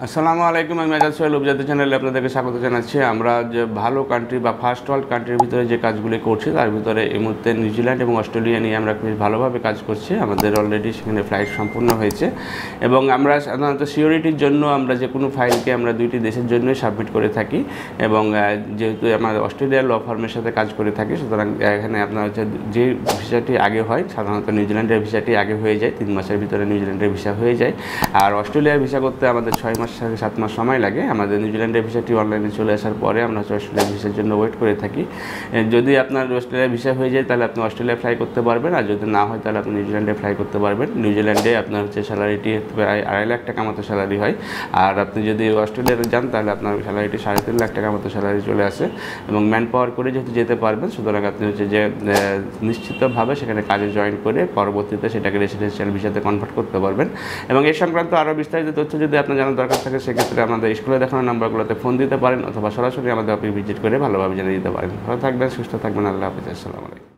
আসসালামু আলাইকুম, আমি আজাদ সোহেল উপজাতি চ্যানেলে আপনাদেরকে স্বাগত জানাচ্ছি। আমরা যে ভালো কান্ট্রি বা ফার্স্ট ওয়ার্ল্ড কান্ট্রির ভিতরে যে কাজগুলি করছি তার ভিতরে এই মুহূর্তে নিউজিল্যান্ড এবং অস্ট্রেলিয়া নিয়ে আমরা বেশ ভালোভাবে কাজ করছি। আমাদের অলরেডি সেখানে ফ্লাইট সম্পূর্ণ হয়েছে এবং আমরা সাধারণত সিকিউরিটির জন্য আমরা যে কোনো ফাইলকে আমরা দুইটি দেশের জন্যই সাবমিট করে থাকি এবং যেহেতু আমাদের অস্ট্রেলিয়ার ল ফার্মের সাথে কাজ করে থাকি, সুতরাং এখানে আপনার হচ্ছে যে ভিসাটি আগে হয় সাধারণত নিউজিল্যান্ডের ভিসাটি আগে হয়ে যায়, 3 মাসের ভিতরে নিউজিল্যান্ডের ভিসা হয়ে যায়। আর অস্ট্রেলিয়ার ভিসা করতে আমাদের 6 মাস থেকে 7 মাস সময় লাগে। আমাদের নিউজিল্যান্ডের ভিসাটি অনলাইনে চলে আসার পরে আমরা অস্ট্রেলিয়ার ভিসার জন্য ওয়েট করে থাকি। যদি আপনার অস্ট্রেলিয়ার ভিসা হয়ে যায় তাহলে আপনি অস্ট্রেলিয়া ফ্লাই করতে পারবেন, আর যদি না হয় তাহলে আপনি নিউজিল্যান্ডে ফ্লাই করতে পারবেন। নিউজিল্যান্ডে আপনার হচ্ছে স্যালারিটি প্রায় 2.5 লাখ টাকা মতো স্যালারি হয়, আর আপনি যদি অস্ট্রেলিয়াতে যান তাহলে আপনার স্যালারিটি 3.5 লাখ টাকা মতো স্যালারি চলে আসে এবং ম্যান পাওয়ার করে যেহেতু যেতে পারবেন, সুতরাং আপনি হচ্ছে যে নিশ্চিতভাবে সেখানে কাজে জয়েন করে পরবর্তীতে সেটাকে রেসিডেন্সিয়াল ভিসাতে কনভার্ট করতে পারবেন। এবং এই সংক্রান্ত আরও বিস্তারিত তথ্য যদি আপনার জানার দরকার থাকে সেক্ষেত্রে আমাদের স্কুলে দেখানো নাম্বারগুলোতে ফোন দিতে পারেন অথবা সরাসরি আমাদের অফিস ভিজিট করে ভালোভাবে জেনে দিতে পারেন। ভালো থাকবেন, সুস্থ থাকবেন। আল্লাহ হাফেজ। আসসালামু আলাইকুম।